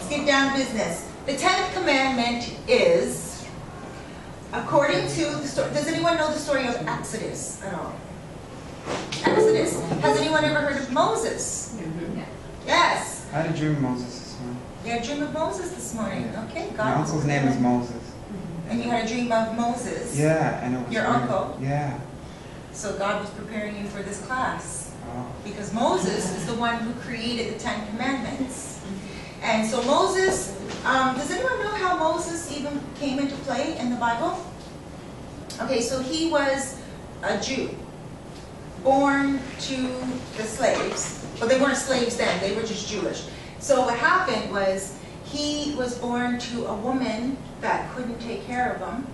get down to business. The 10th commandment is, according to the story, does anyone know the story of Exodus at all? Exodus. Has anyone ever heard of Moses? Mm-hmm. Yes. I had a dream of Moses this morning. You had a dream of Moses this morning. Okay, God. My uncle's name is Moses. And you had a dream of Moses. Yeah, and it was your weird. uncle. Yeah. So God was preparing you for this class. Oh. Because Moses is the one who created the 10 commandments. And so Moses, does anyone know how Moses even came into play in the Bible? Okay, so he was a Jew, born to the slaves. Well, they weren't slaves then, they were just Jewish. So what happened was, he was born to a woman that couldn't take care of him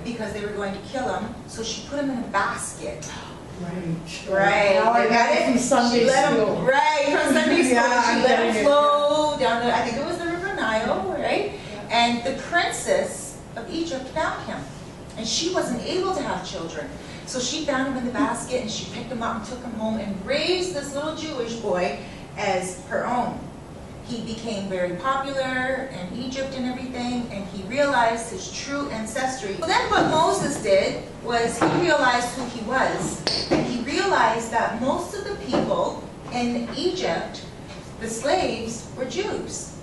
because they were going to kill him. So she put him in a basket. Right. Now I got it from Sunday school. Right, from Sunday school. Yeah, She let him flow down the, I think it was the River Nile, right? Yeah. And the princess of Egypt found him. And she wasn't able to have children. So she found him in the basket and she picked him up and took him home and raised this little Jewish boy as her own. He became very popular in Egypt and everything, and he realized his true ancestry. So then what Moses did was he realized who he was, and he realized that most of the people in Egypt, the slaves, were Jews,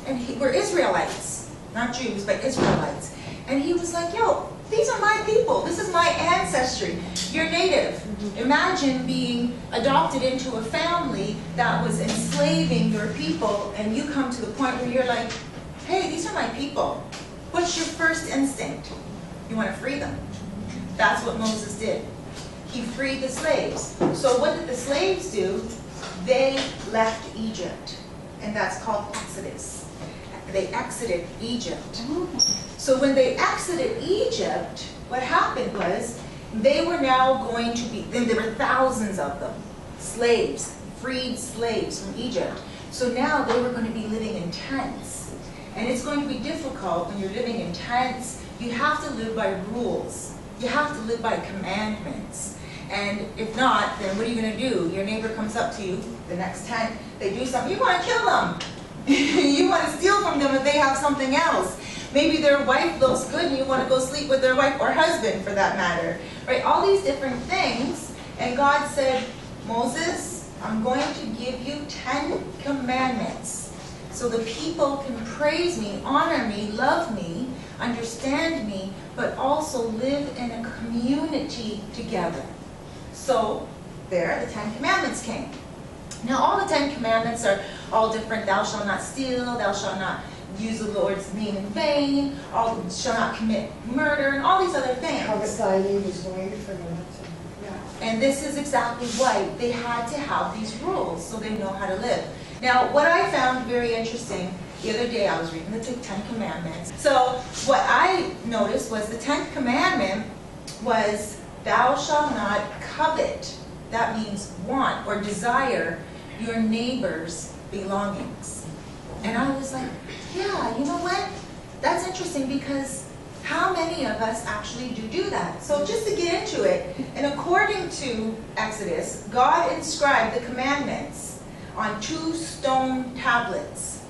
and were Israelites, not Jews, but Israelites. And he was like, yo, these are my people. This is my ancestry. You're native. Imagine being adopted into a family that was enslaving your people, and you come to the point where you're like, hey, these are my people. What's your first instinct? You want to free them. That's what Moses did. He freed the slaves. So what did the slaves do? They left Egypt, and that's called Exodus. They exited Egypt. So when they exited Egypt, what happened was they were now going to be, then there were thousands of them, slaves, freed slaves from Egypt. So now they were going to be living in tents. And it's going to be difficult when you're living in tents. You have to live by rules. You have to live by commandments. And if not, then what are you going to do? Your neighbor comes up to you, the next tent, they do something, you want to kill them. You want to steal from them if they have something else. Maybe their wife looks good and you want to go sleep with their wife or husband for that matter. Right? All these different things. And God said, Moses, I'm going to give you 10 commandments so the people can praise me, honor me, love me, understand me, but also live in a community together. So there, the 10 commandments came. Now all the 10 commandments are all different. Thou shalt not steal, thou shalt not use the Lord's name in vain, thou shalt not commit murder, and all these other things. Covet thy neighbor's wife and Yeah. And this is exactly why they had to have these rules so they know how to live. Now what I found very interesting, the other day I was reading the 10 commandments. So what I noticed was the 10th commandment was thou shalt not covet. That means want or desire your neighbor's belongings. And I was like, yeah, you know what? That's interesting because how many of us actually do that? So just to get into it, and according to Exodus, God inscribed the commandments on 2 stone tablets,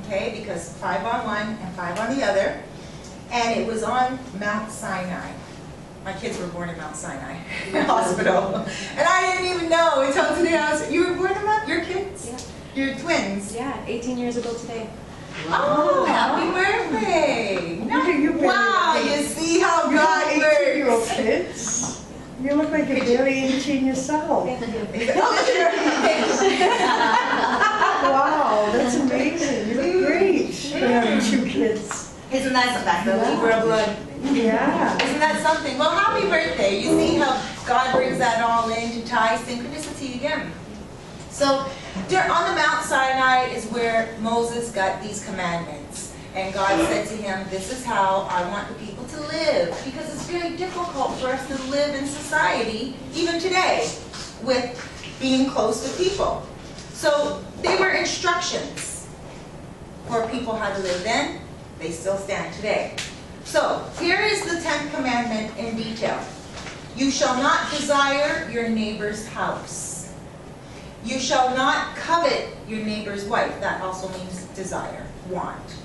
okay? Because 5 on one and 5 on the other, and it was on Mount Sinai. My kids were born in Mount Sinai Hospital. And I didn't even know until today. You were born in Mount, your kids? Yeah. Your twins? Yeah, 18 years ago today. Oh, happy birthday. Wow, you see how God your works. kids. You look like you're barely 18 yourself. Thank you. Wow, that's amazing. You look great. You have 2 kids. Isn't that the fact that Libra blood? Yeah. Isn't that something? Well, happy birthday. You see how God brings that all in to tie synchronicity again. So on the Mount Sinai is where Moses got these commandments. And God said to him, this is how I want the people to live. Because it's very difficult for us to live in society, even today, with being close to people. So they were instructions for people how to live then. They still stand today. So here is the 10th commandment in detail. You shall not desire your neighbor's house. You shall not covet your neighbor's wife. That also means desire. want.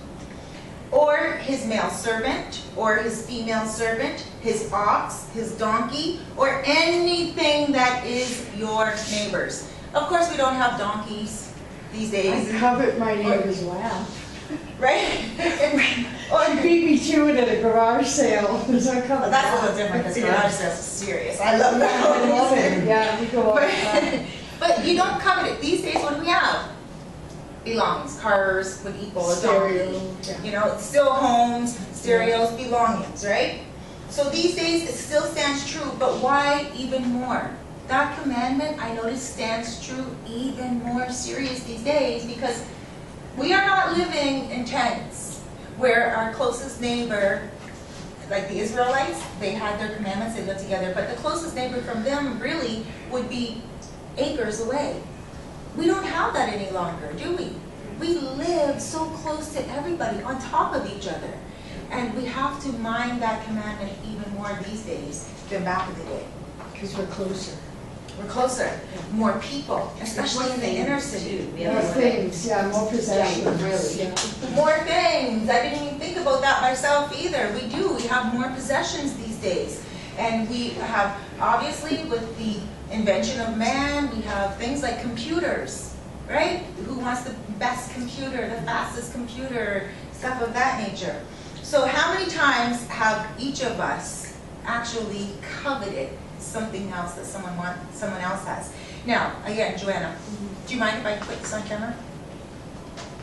Or his male servant, or his female servant, his ox, his donkey, or anything that is your neighbor's. Of course, we don't have donkeys these days, I covet my neighbor's land. right? She beat me to it at a garage sale. So I covet That's a that. little different, because Yeah. garage sales is serious. I love that. I love it. Yeah, we go all the time. But you don't covet it. These days, what do we have? Belongings. Cars would equal a donkey. Stereo, yeah. You know, it's still homes, stereos, belongings, right? So these days, it still stands true, but why even more? That commandment, I notice, stands true even more serious these days, because we are not living in tents where our closest neighbor, like the Israelites, they had their commandments, they lived together, but the closest neighbor from them really would be acres away. We don't have that any longer, do we? We live so close to everybody, on top of each other. And we have to mind that commandment even more these days than back in the day. Because we're closer. We're closer, more people, especially in the inner city. More things, yeah, more possessions. really. Yeah. More things. I didn't even think about that myself either. We do. We have more possessions these days. And we have, obviously, with the invention of man, we have things like computers, right? Who wants the best computer, the fastest computer, stuff of that nature. So how many times have each of us actually coveted something else that someone else has? Now, again, Joanna, do you mind if I put this on camera?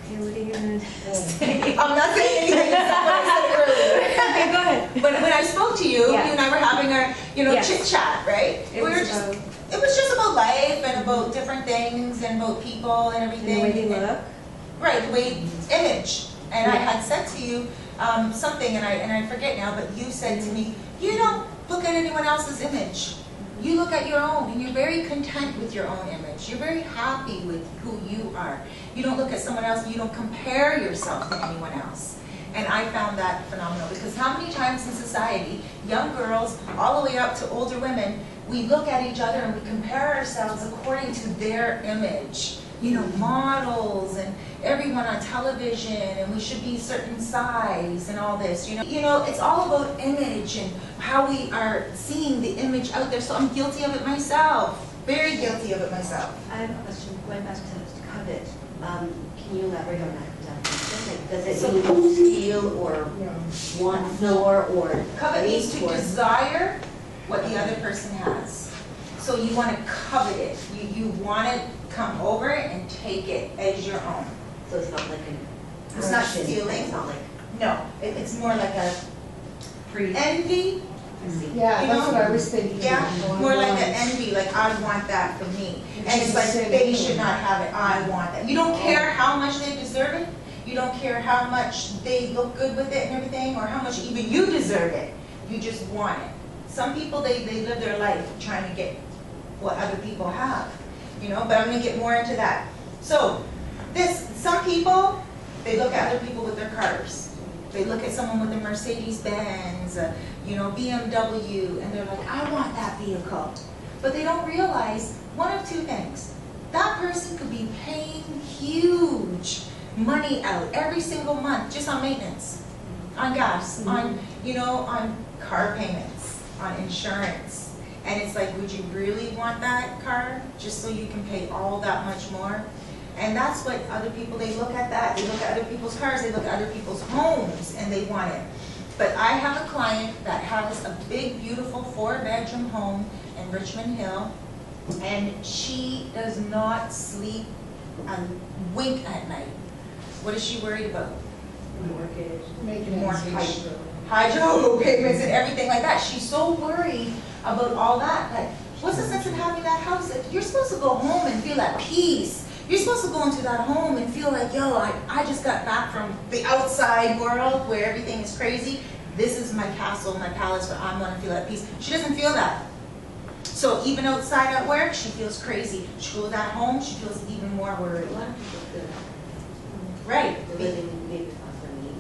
Okay, what are you gonna say? I'm not saying anything, that's not what I said earlier. Okay, go ahead. When I spoke to you, Yeah. you and I were having our, Yes. chit chat, right? It was about It was just about life and about different things and about people and the everything. way they look. Right, the way, image. And I Yeah. had said to you something, and I forget now, but you said to me, you don't look at anyone else's image. You look at your own, and you're very content with your own image. You're very happy with who you are. You don't look at someone else, you don't compare yourself to anyone else. And I found that phenomenal, because how many times in society, young girls, all the way up to older women, we look at each other and we compare ourselves according to their image. Models and everyone on television, and we should be certain size and all this, it's all about image and how we are seeing the image out there. So I'm guilty of it myself, very guilty of it myself. I have a question, going back to covet. Can you elaborate on that definition? Like, does it mean steal or want more or Covet means to or- desire what the other person has. So you want to covet it. You want to come over it and take it as your own. So it's not like an It's not action. stealing. It's not like No, it's more like a pre. envy. I see. Yeah, that's what I was thinking. Yeah, Going more like on. an envy, like I want that for me. Which And is it's the like same they thing. should not have it, I want that. You don't care how much they deserve it, you don't care how much they look good with it and everything, or how much even you deserve it. You just want it. Some people, they live their life trying to get what other people have, but I'm gonna get more into that. So, some people, they look at other people with their cars. They look at someone with a Mercedes-Benz, BMW, and they're like, I want that vehicle. But they don't realize one of two things. That person could be paying huge money out every single month just on maintenance, on gas, on car payments, on insurance. And it's like, would you really want that car just so you can pay all that much more? And that's what other people, they look at that. They look at other people's cars, they look at other people's homes, and they want it. But I have a client that has a big, beautiful 4-bedroom home in Richmond Hill, and she does not sleep a wink at night. What is she worried about? Mortgage. Making Mortgage. it Hydro payments and everything like that. She's so worried about all that. Like, what's the sense of having that house? You're supposed to go home and feel at peace. You're supposed to go into that home and feel like, I just got back from the outside world where everything is crazy. This is my castle, my palace, where I'm going to feel at peace. She doesn't feel that. So even outside at work, she feels crazy. She goes at home, she feels even more worried. A lot of people feel that. Right. The living maybe not for me.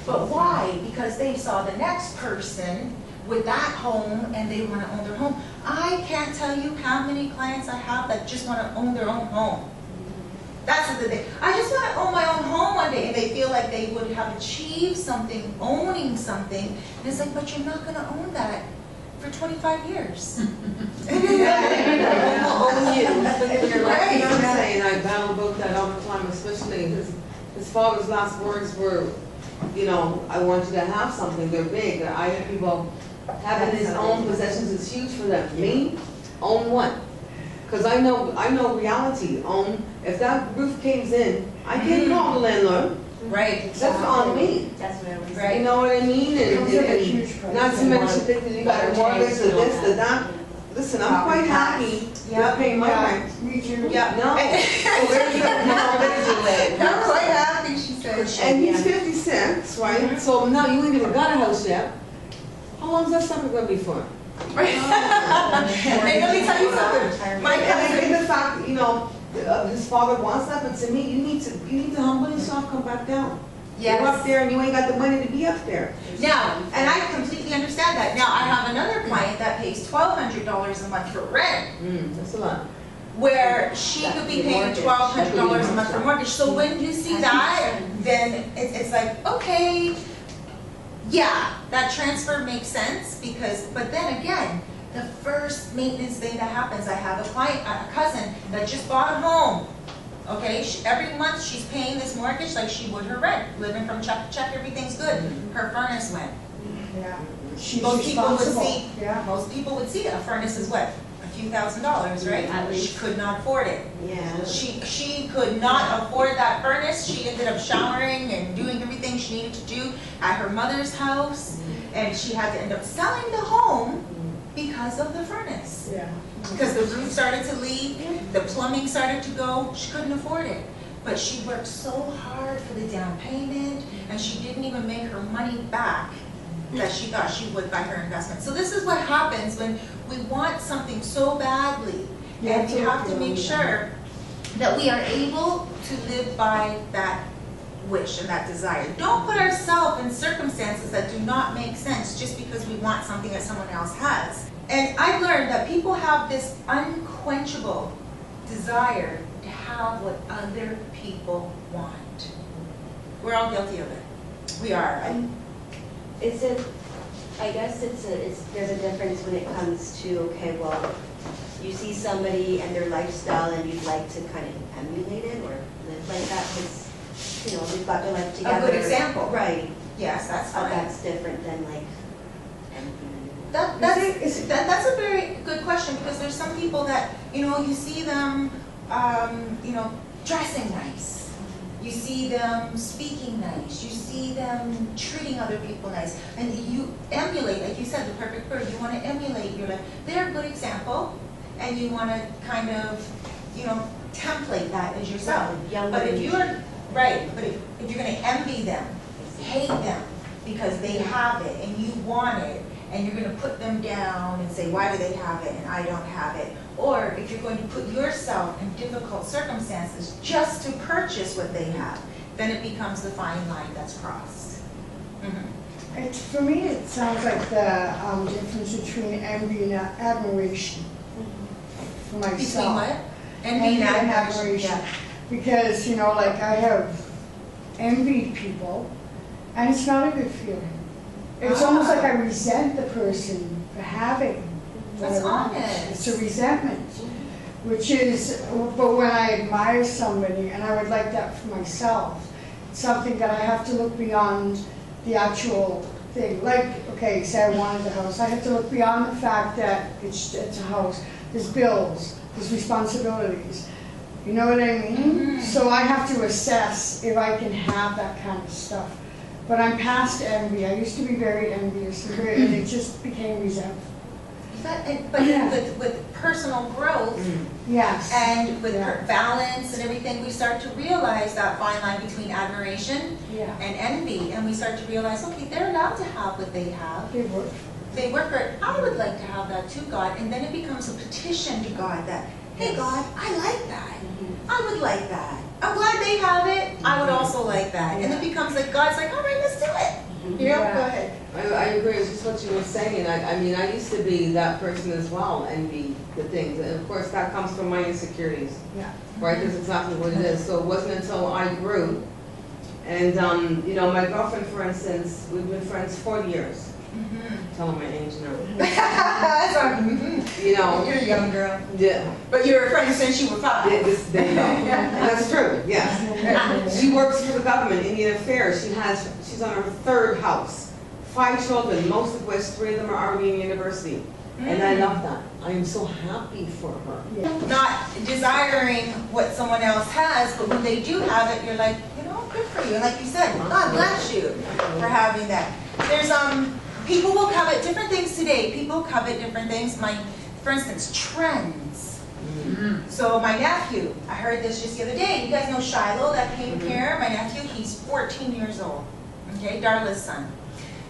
But why? Because they saw the next person with that home and they want to own their home. I can't tell you how many clients I have that just want to own their own home. That's the thing. I just want to own my own home one day, and they feel like they would have achieved something, owning something. And it's like, but you're not going to own that for 25 years. Own you. You're right. You know what I'm saying? I battle about that all the time, especially his father's last words were, you know, I want you to have something. They're big. I hear people having his own possessions is huge for them. Me, own what? Because I know reality. If that roof caves in, I can't call the landlord. Right. That's on me. That's what I was Right. You know what I mean? Comes with a huge price. Not to mention that you got a mortgage or this, or that. Listen, I'm quite happy with paying my rent. Me too. Yeah. No. Where's the, I'm quite happy, she said. and he's 56, right? So now you ain't even got a house yet. How long's that sucker gonna be for? Right. Hey, let me tell you something. My And cousin, the fact, you know, his father wants that, but to me, you need to humble yourself, come back down. You're up yes. there and you ain't got the money to be up there. Now, and I completely understand that. Now, I have another client that pays $1,200 a month for rent, That's a lot. where she could be paying $1,200 a month for mortgage. So when you see that, then it's like, okay, yeah, that transfer makes sense because, but then again, the first maintenance thing that happens, I have a cousin that just bought a home. Okay, every month she's paying this mortgage like she would her rent, living from check to check, everything's good. Her furnace went. Yeah. She's Most people would responsible. see, Yeah. most people would see a furnace is what? A few $1,000s, right? At least. She could not afford it. Yeah. She could not afford that furnace. She ended up showering and doing everything she needed to do at her mother's house. And she had to end up selling the home because of the furnace. Yeah. Because the roof started to leak, the plumbing started to go, she couldn't afford it. But she worked so hard for the down payment, and she didn't even make her money back that she thought she would by her investment. So this is what happens when we want something so badly, Yeah, and we have to make sure that we are able to live by that wish and that desire. Don't put ourselves in circumstances that do not make sense just because we want something that someone else has. And I've learned that people have this unquenchable desire to have what other people want. We're all guilty of it. We are. Is it, I guess there's a difference when it comes to, okay, well, you see somebody and their lifestyle and you'd like to kind of emulate it or live like that because, you know, they've got their life together. A good example. Right. Yes, that's fine. That's different than like. That's a very good question because there's some people that, you know, you see them, you know, dressing nice. You see them speaking nice. You see them treating other people nice. And you emulate, like you said, the perfect bird. You want to emulate your life. They're a good example. And you want to kind of, you know, template that as yourself. But if you're, right, but if you're going to envy them, hate them because they have it and you want it, and you're going to put them down and say, why do they have it and I don't have it? Or if you're going to put yourself in difficult circumstances just to purchase what they have, then it becomes the fine line that's crossed. For me, it sounds like the difference between envy and admiration for myself. Between what? Envy and admiration. Yeah. Because, you know, like I have envied people, and it's not a good feeling. It's almost like I resent the person for having what That's I want. honest. It's a resentment, which is, but when I admire somebody, and I would like that for myself, it's something that I have to look beyond the actual thing. Like, okay, say I wanted a house, I have to look beyond the fact that it's a house. There's bills, there's responsibilities. You know what I mean? So I have to assess if I can have that kind of stuff. But I'm past envy. I used to be very envious, and it just became resentful. But with personal growth Yes. and with Yeah. balance and everything, we start to realize that fine line between admiration Yeah. and envy. And we start to realize, okay, they're allowed to have what they have. They work. They work for it. I would like to have that too, God. And then it becomes a petition to God that, hey, God, I like that. I would like that. I'm glad they have it. I would also like that. And it becomes like God's like, all right, let's do it. You know, go ahead. I agree with just what you were saying. I mean, I used to be that person as well, envy the things. And of course, that comes from my insecurities. Yeah. Right, that's exactly what it is. So it wasn't until I grew. And, you know, my girlfriend, for instance, we've been friends 40 years. Tell her my age now. That's all right. You know. You're a young girl. Yeah. But you were a friend since you were 5. There you go. That's true, yes. She works for the government, Indian Affairs. She's on her 3rd house. 5 children, most of which 3 of them are already in university. And I love that. I am so happy for her. Not desiring what someone else has, but when they do have it, you're like, you know, good for you. And like you said, God bless you for having that. There's people will covet different things today. People covet different things. For instance, trends. So my nephew, I heard this just the other day. You guys know Shiloh that came here? My nephew, he's 14 years old. Okay, Darla's son.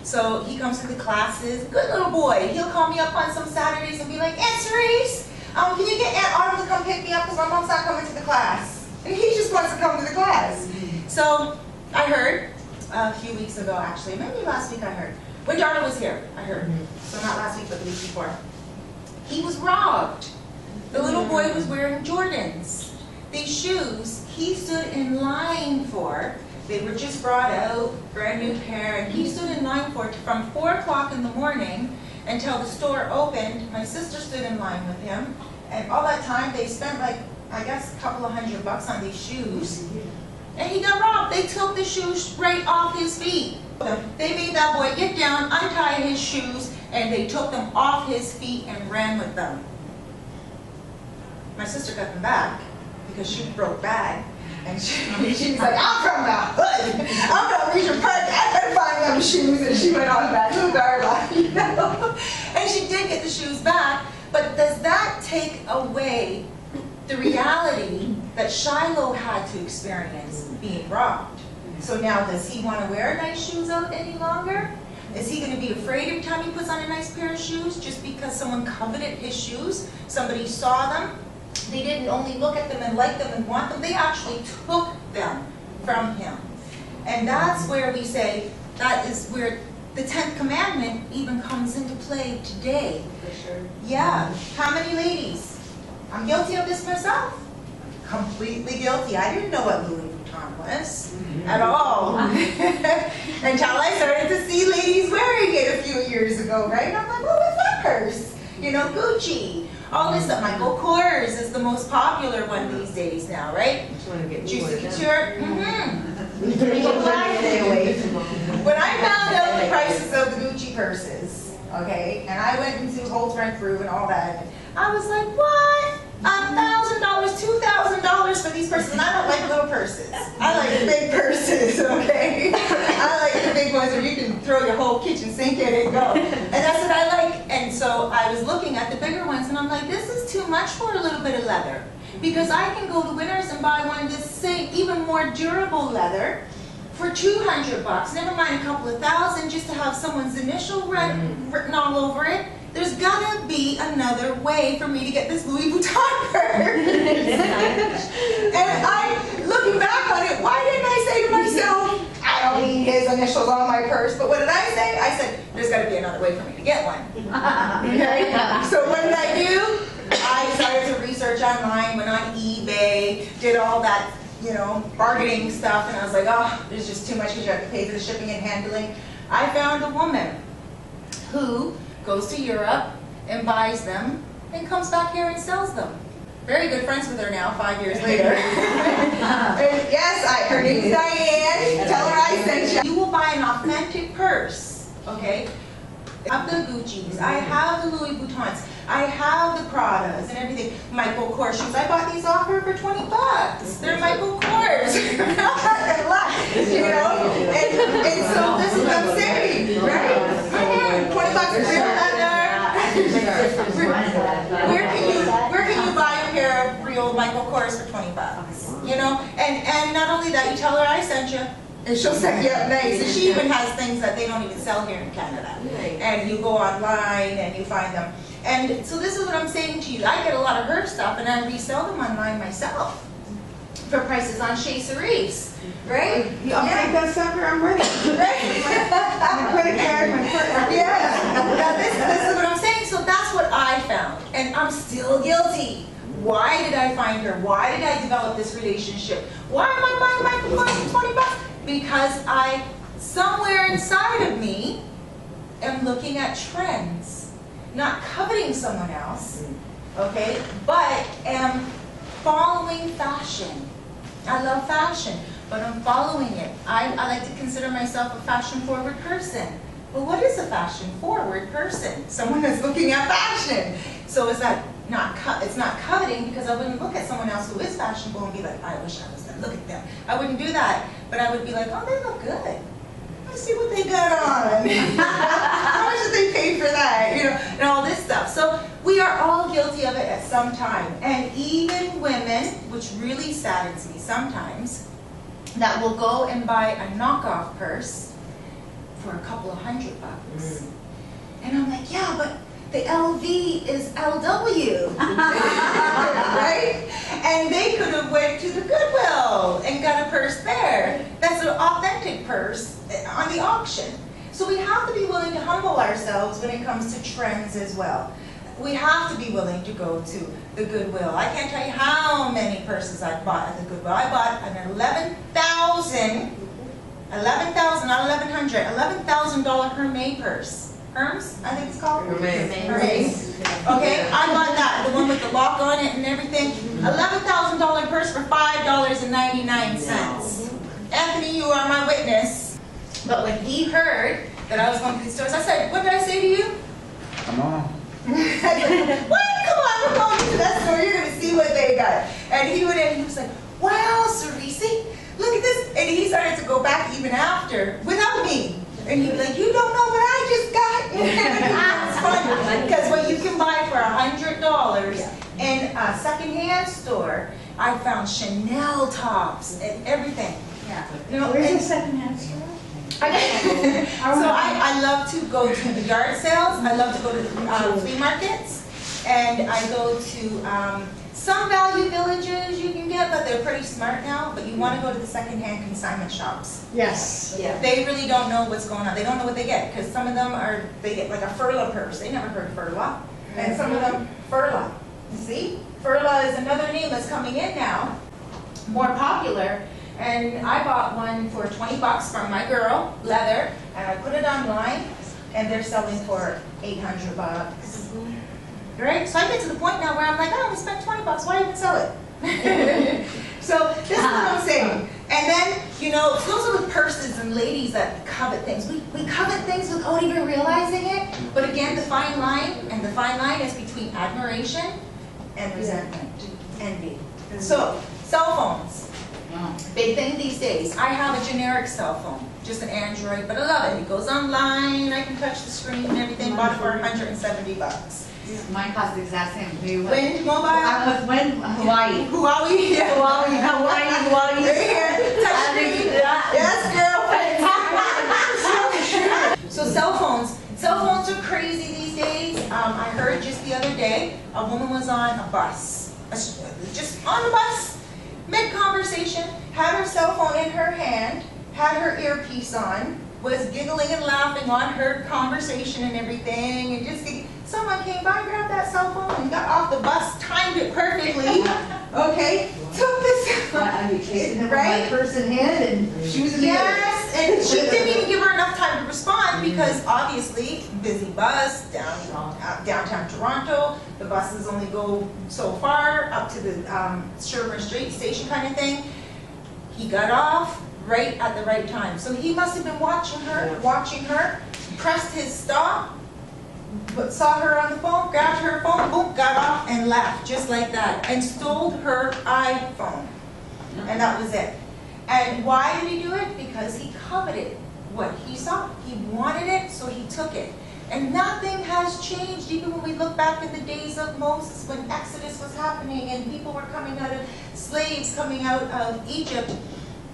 So he comes to the classes, good little boy. He'll call me up on some Saturdays and be like, Aunt Cerise, can you get Aunt Autumn to come pick me up because my mom's not coming to the class? And he just wants to come to the class. So I heard a few weeks ago, actually, maybe last week I heard, when Darla was here, I heard. So not last week, but the week before. He was robbed. The little boy was wearing Jordans. These shoes he stood in line for. They were just brought out, brand new pair, and he stood in line for it from 4 o'clock in the morning until the store opened. My sister stood in line with him, and all that time they spent like, I guess, a couple of $100 on these shoes. And he got robbed. They took the shoes right off his feet. They made that boy get down, untie his shoes, and they took them off his feet and ran with them. My sister got them back because she broke bad. And she was like, I'm from the hood. I'm from Regent Park. I better find them shoes. And she went on back to Darla, you know. And she did get the shoes back. But does that take away the reality that Shiloh had to experience being robbed? So now does he want to wear nice shoes out any longer? Is he going to be afraid every time he puts on a nice pair of shoes just because someone coveted his shoes? Somebody saw them. They didn't only look at them and like them and want them, they actually took them from him. And that's where we say, that is where the 10th commandment even comes into play today. For sure. Yeah. How many ladies? I'm guilty of this myself. Completely guilty. I didn't know what Louis Vuitton was at all. Until I started to see ladies wearing it a few years ago, right? And I'm like, what was that purse? You know, Gucci. All this stuff. Michael Kors is the most popular one these days now, right? Juicy Couture. When I found out the prices of the Gucci purses, okay, and I went into Holt Renfrew and all that, I was like, what? $1,000, $2,000 for these purses, and I don't like little purses. I like big purses, okay? I like the big ones where you can throw your whole kitchen sink in and go. And that's what I like. And so I was looking at the bigger ones, and I'm like, this is too much for a little bit of leather. Because I can go to Winners and buy one of this same, even more durable leather for $200, never mind a couple of thousand, just to have someone's initial written all over it. There's gotta be another way for me to get this Louis Vuitton purse. And I, looking back on it, why didn't I say to myself, I don't need his initials on my purse, but what did I say? I said, there's gotta be another way for me to get one. Okay? So what did I do? I started to research online, went on eBay, did all that, you know, bargaining stuff, and I was like, oh, there's just too much because you have to pay for the shipping and handling. I found a woman who goes to Europe and buys them and comes back here and sells them. Very good friends with her now, 5 years later. And yes, her name's Diane. Tell her I sent you. You will buy an authentic purse, okay? I have the Gucci's, I have the Louis Vuittons, I have the Pradas and everything. Michael Kors shoes, I bought these off her for $20. They're Michael Kors. You know? And so this is what I'm saying, right? $20 for real leather. Where can you buy a pair of real Michael Kors for $20? You know? And not only that, you tell her I sent you. And she'll set you up nice. And she even has things that they don't even sell here in Canada. And you go online and you find them. And so this is what I'm saying to you. I get a lot of her stuff and I resell them online myself. for prices on Chez Cerise, right? I'll take that sucker, I'm ready. My credit card, my credit. Yeah, now this is what I'm saying. So that's what I found, and I'm still guilty. Why did I find her? Why did I develop this relationship? Why am I buying microphones for $20? Because I, somewhere inside of me, am looking at trends, not coveting someone else, okay, but am following fashion. I love fashion, but I'm following it. I like to consider myself a fashion-forward person. But what is a fashion-forward person? Someone that's looking at fashion. So is that it's not coveting, because I wouldn't look at someone else who is fashionable and be like, I wish I was them. Look at them. I wouldn't do that. But I would be like, oh, they look good. Let's see what they got on. How much did they pay for that? You know, and all this stuff. So we are all guilty of it at some time. And even women, which really saddens me sometimes, that will go and buy a knockoff purse for a couple of $100. And I'm like, yeah, but the LV is LW, right? And they could have went to the Goodwill and got a purse there. That's an authentic purse on the auction. So we have to be willing to humble ourselves when it comes to trends as well. We have to be willing to go to the Goodwill. I can't tell you how many purses I bought at the Goodwill. I bought an $11,000, not $1,100, $11,000 Hermes purse. Hermes, I think it's called? Hermes. Okay, I bought that, the one with the lock on it and everything. $11,000 purse for $5.99. Anthony, you are my witness. But when he heard that I was going to these stores, I said, what did I say to you? Come on. I said, what? Come on, we're going to that store, you're going to see what they got. And he went in and he was like, wow, Cerise, look at this. And he started to go back even after, without me. And he'd be like, you don't know what I just got. It's fun. Because what you can buy for $100 in a secondhand store, I found Chanel tops and everything. Yeah. You know, Where's and the secondhand store? so I love to go to the yard sales. I love to go to flea markets. And I go to some value villages you can get, but they're pretty smart now. But you want to go to the secondhand consignment shops. Yes. Yeah. They really don't know what's going on. They don't know what they get, because some of them they get like a Furla purse. They never heard of Furla. And some of them, Furla. You see? Furla is another name that's coming in now, more popular. And I bought one for $20 from my girl, leather, and I put it online, and they're selling for $800. Right? So I get to the point now where I'm like, oh, we spent $20, why even sell it? So this is what I'm saying. And then, you know, those are with purses and ladies that covet things. We covet things without even realizing it. But again, the fine line, and the fine line is between admiration and resentment, envy. So, cell phones. Big thing these days. I have a generic cell phone, just an Android, but I love it. It goes online, I can touch the screen and everything. Bought it for $170. Mine costs the exact same. Wind Mobile? I'm with Wind, Hawaii. Huawei? Yeah. Hawaii. Right here. Touch screen. Yes, girl. So cell phones are crazy these days. I heard just the other day, a woman was on a bus, just on the bus, mid-conversation, had her cell phone in her hand, had her earpiece on, was giggling and laughing on her conversation and everything, and just someone came by, grabbed that cell phone, and got off the bus, timed it perfectly. Okay, took this, I'd be chasing him with right? my purse in hand and shoes in the air. Yes, and she didn't even give her enough time to respond, because obviously, busy bus, downtown Toronto, the buses only go so far, up to the Sherbourne Street station kind of thing. He got off right at the right time. So he must have been watching her, pressed his stop, but saw her on the phone, grabbed her phone, boom, got off and left, just like that, and stole her iPhone. And that was it. And why did he do it? Because he coveted what he saw. He wanted it, so he took it. And nothing has changed, even when we look back at the days of Moses, when Exodus was happening and people were coming out of, slaves coming out of Egypt.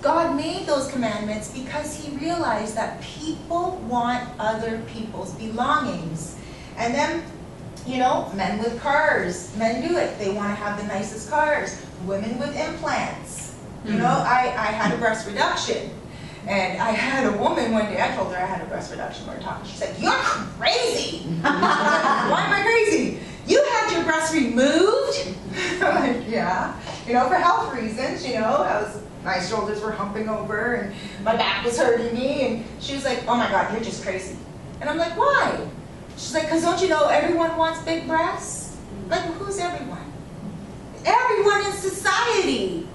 God made those commandments because he realized that people want other people's belongings. And then, you know, men with cars, men do it. They want to have the nicest cars. Women with implants. You know, I had a breast reduction. And I had a woman one day, I told her I had a breast reduction, we were talking, she said, "You're crazy." I was like, "Why am I crazy?" "You had your breast removed?" I'm like, "Yeah." You know, for health reasons, you know, my shoulders were humping over and my back was hurting me. And she was like, "Oh my God, you're just crazy." And I'm like, "Why?" She's like, "Because don't you know everyone wants big breasts?" Like, who's everyone? Everyone in society.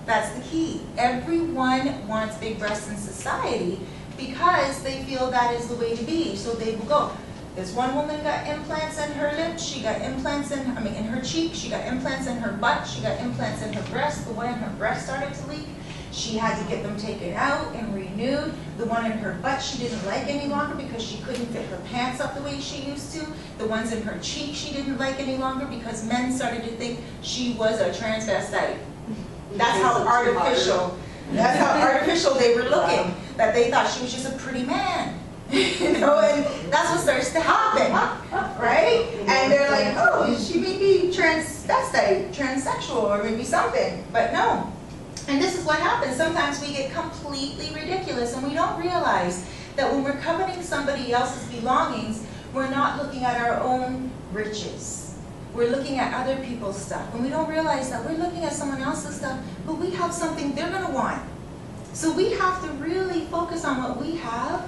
That's the key. Everyone wants big breasts in society because they feel that is the way to be. So they will go. This one woman got implants in her lips. She got implants in her cheek. She got implants in her butt. She got implants in her breast. The one in her breast started to leak. She had to get them taken out and renewed. The one in her butt she didn't like any longer because she couldn't fit her pants up the way she used to. The ones in her cheek she didn't like any longer because men started to think she was a transvestite. That's how artificial they were looking, that they thought she was just a pretty man. You know, and that's what starts to happen, right? And they're like, "Oh, she may be transvestite, transsexual, or maybe something," but no. And this is what happens. Sometimes we get completely ridiculous and we don't realize that when we're coveting somebody else's belongings, we're not looking at our own riches. We're looking at other people's stuff, and we don't realize that we're looking at someone else's stuff, but we have something they're going to want. So we have to really focus on what we have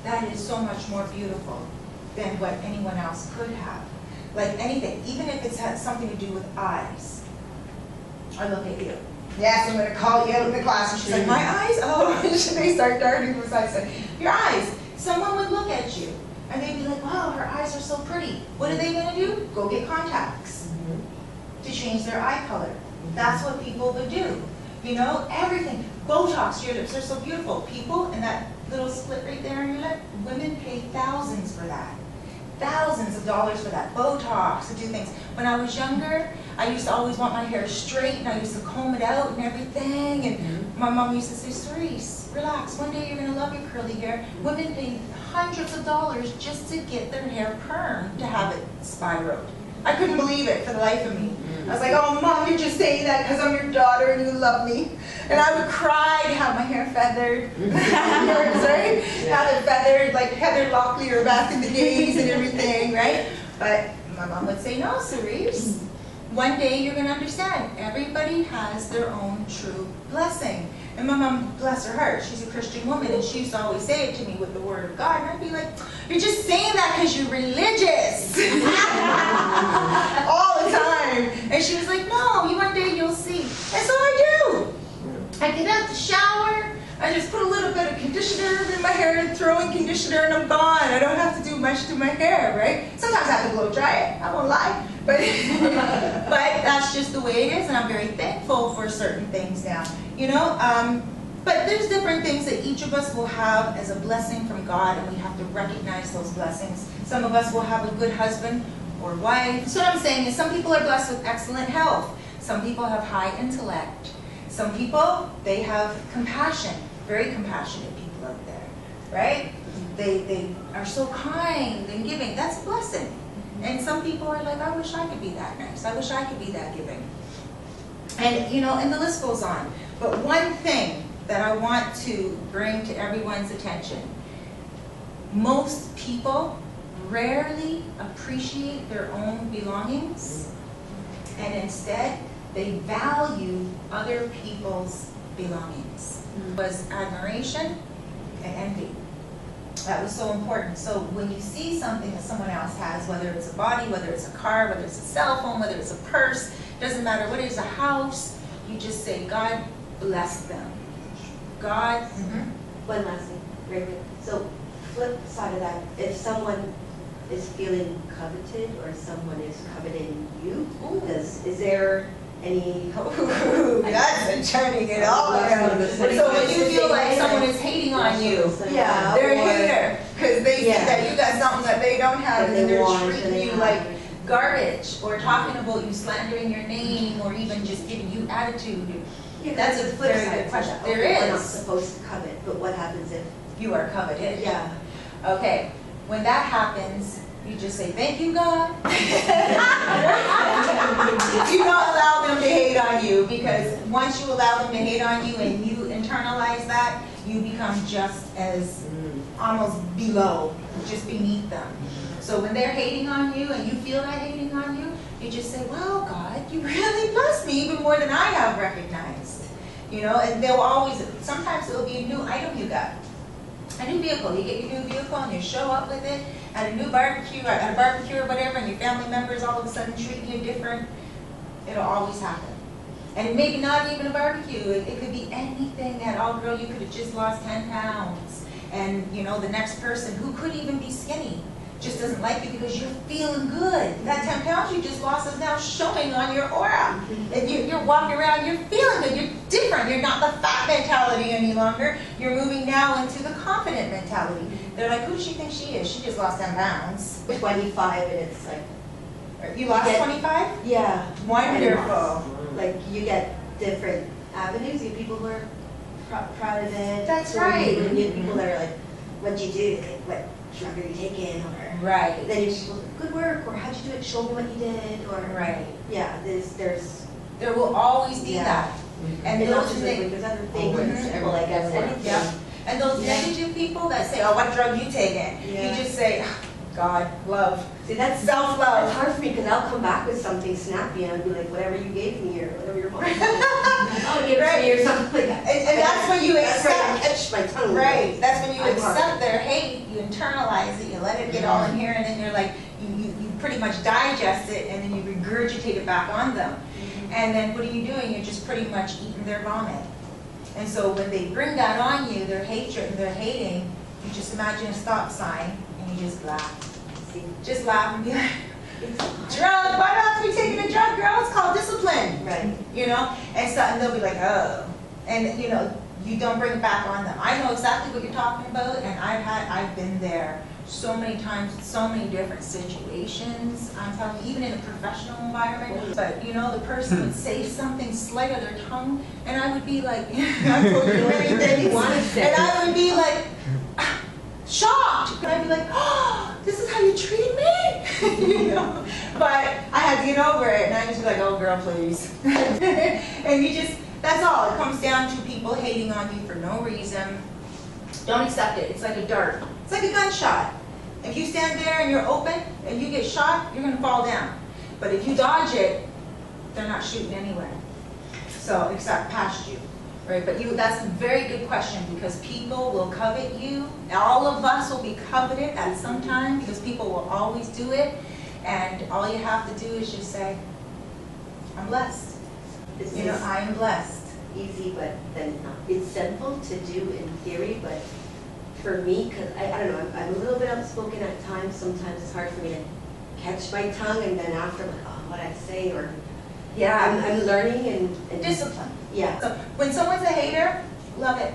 that is so much more beautiful than what anyone else could have. Like anything, even if it's had something to do with eyes. I look at you. Yes, I'm going to call you out in the class. And she's like, "My eyes?" Oh, they start darting beside me. "Your eyes." Someone would look at you. And they'd be like, "Wow, her eyes are so pretty." What are they going to do? Go get contacts to change their eye color. That's what people would do. You know, everything. Botox, your lips are so beautiful. People, and that little split right there on your lip, women pay thousands for that. Thousands of dollars for that. Botox, to do things. When I was younger, I used to always want my hair straight, and I used to comb it out and everything. And my mom used to say, "Cerise, relax. One day you're going to love your curly hair." Women pay hundreds of dollars just to get their hair permed, to have it spiraled. I couldn't believe it for the life of me. I was like, "Oh, Mom, you're just saying that because I'm your daughter and you love me." And I would cry to have my hair feathered. Right? Have it feathered like Heather Locklear back in the days and everything, right? But my mom would say, "No, Cerise. One day you're going to understand. Everybody has their own true blessing." And my mom, bless her heart, she's a Christian woman, and she used to always say it to me with the Word of God. And I'd be like, "You're just saying that because you're religious." All the time. And she was like, "No, one day you'll see." And so I do. I get out the shower, I just put a little bit of conditioner in my hair and throw in conditioner and I'm gone. I don't have to do much to my hair, right? Sometimes I have to blow dry it, I won't lie. But, but that's just the way it is, and I'm very thankful for certain things now. You know, but there's different things that each of us will have as a blessing from God, and we have to recognize those blessings. Some of us will have a good husband or wife. So what I'm saying is some people are blessed with excellent health. Some people have high intellect. Some people, they have compassion, very compassionate people out there, right? They are so kind and giving. That's a blessing. And some people are like, "I wish I could be that nice. I wish I could be that giving." And, you know, and the list goes on. But one thing that I want to bring to everyone's attention, most people rarely appreciate their own belongings, and instead they value other people's belongings. It was admiration and envy. That was so important. So when you see something that someone else has, whether it's a body, whether it's a car, whether it's a cell phone, whether it's a purse, doesn't matter what it is, a house, you just say, "God bless them." God. One last thing, very quick. So flip side of that, if someone is feeling coveted or someone is coveting you, is there any... That's turning it all around. So when you feel like someone is hating on you, Yeah, they're a or- hater because they see that you got something that they don't have, and they're treating you like garbage, or talking about you, slandering your name, or even just giving you attitude. Yeah, That's a flip very side good to question. that. There Okay, we're not is. supposed to covet, but what happens if... You are coveted. Yeah. Okay, when that happens, you just say, "Thank you, God." You don't allow them to hate on you because Because once you allow them to hate on you and you internalize that, you become just as almost below, just beneath them. So when they're hating on you and you feel that hating on you, you just say, well, God, you really blessed me even more than I have recognized. You know, and they'll always, sometimes it'll be a new item you got. A new vehicle. You get your new vehicle and you show up with it at a new barbecue, or at a barbecue or whatever, and your family members all of a sudden treat you different. It'll always happen. And maybe not even a barbecue. It could be anything that, oh girl, you could have just lost 10 pounds. And you know, the next person who could even be skinny just doesn't like you because you're feeling good. That 10 pounds you just lost is now showing on your aura. And you're walking around, you're feeling good, you're different. You're not the fat mentality any longer. You're moving now into the confident mentality. They're like, who does she think she is? She just lost 10 pounds. 25 and it's like, You lost Yeah. 25? yeah. Wonderful. Like you get different avenues. You get people who are proud of it. That's So right. You get people that are like, what'd you do? Like, what drug are you taking? Or Right. then you people, good work, or how'd you do it? Show me what you did. Or Right. yeah, there's There will always be Yeah. that. And not those just things. like, there's other things. Always. Simple, I guess. Anything. Yeah. And those Yeah. negative people that say, oh, what drug you taking? Yeah. You just say, God, love, See, that's self-love. hard for me because I'll come back with something snappy and I'll be like, whatever you gave me or whatever your mom gave me, I'll give it to you or something like that. And that's when you That's where I accept. catch my tongue. Right, that's when you I'm hard. accept their hate, you internalize it, you let it get all in here, and then you're like, you pretty much digest it, and then you regurgitate it back on them. And then what are you doing? You're just pretty much eating their vomit. And so when they bring that on you, their hatred and their hating, you just imagine a stop sign, and you just laugh. See, Just laugh and be like, it's hard. drug, why not be taking a drug, girl? It's called discipline. Right. You know, and they'll be like, oh, and you know, you don't bring it back on them. I know exactly what you're talking about, and I've been there so many times, so many different situations. I'm telling you, even in a professional environment. But you know, the person would say something slight of their tongue, and I would be like, I told you many things, and I would be like, shocked. And I'd be like, oh, this is how you treat me? You know? But I had to get over it, and I just be like, oh girl, please. And you just, that's all. It comes down to people hating on you for no reason. Don't accept it. It's like a dart. It's like a gunshot. If you stand there and you're open and you get shot, you're gonna fall down. But if you dodge it, they're not shooting anyway. So, except past you. Right, but that's a very good question because people will covet you. All of us will be coveted at some time because people will always do it. And all you have to do is just say, I'm blessed. It's You know, I am blessed. easy, but then it's simple to do in theory, but for me, because I don't know, I'm a little bit outspoken at times. Sometimes it's hard for me to catch my tongue, and then after, like, oh, what I say, or I'm learning and Discipline. yeah. So when someone's a hater, love it.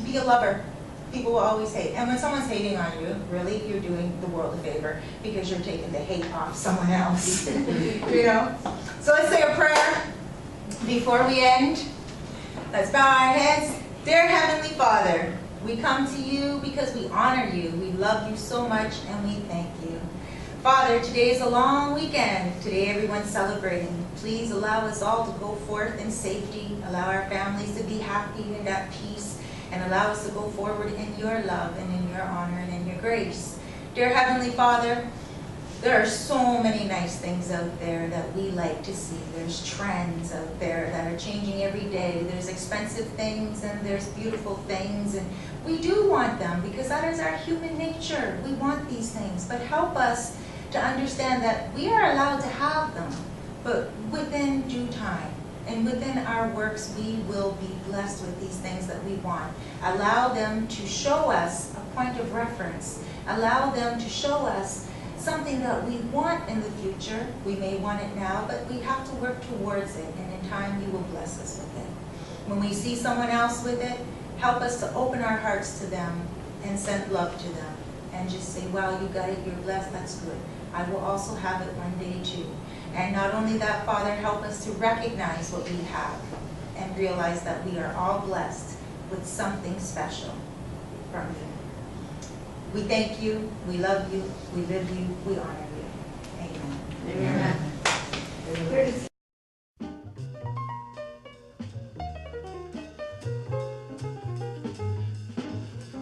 Be a lover. People will always hate. And when someone's hating on you, really, you're doing the world a favor because you're taking the hate off someone else. You know? So let's say a prayer before we end. Let's bow our heads. Dear Heavenly Father, we come to you because we honor you. We love you so much and we thank you. Father, today is a long weekend. Today everyone's celebrating. Please allow us all to go forth in safety. Allow our families to be happy and at peace. And allow us to go forward in your love and in your honor and in your grace. Dear Heavenly Father, there are so many nice things out there that we like to see. There's trends out there that are changing every day. There's expensive things and there's beautiful things. And we do want them because that is our human nature. We want these things. But help us to understand that we are allowed to have them, but within due time. And within our works, we will be blessed with these things that we want. Allow them to show us a point of reference. Allow them to show us something that we want in the future. We may want it now, but we have to work towards it. And in time, you will bless us with it. When we see someone else with it, help us to open our hearts to them and send love to them. And just say, wow, you got it, you're blessed, that's good. I will also have it one day too. And not only that, Father, help us to recognize what we have and realize that we are all blessed with something special from you. We thank you, we love you, we live you, we honor you. Amen. Amen.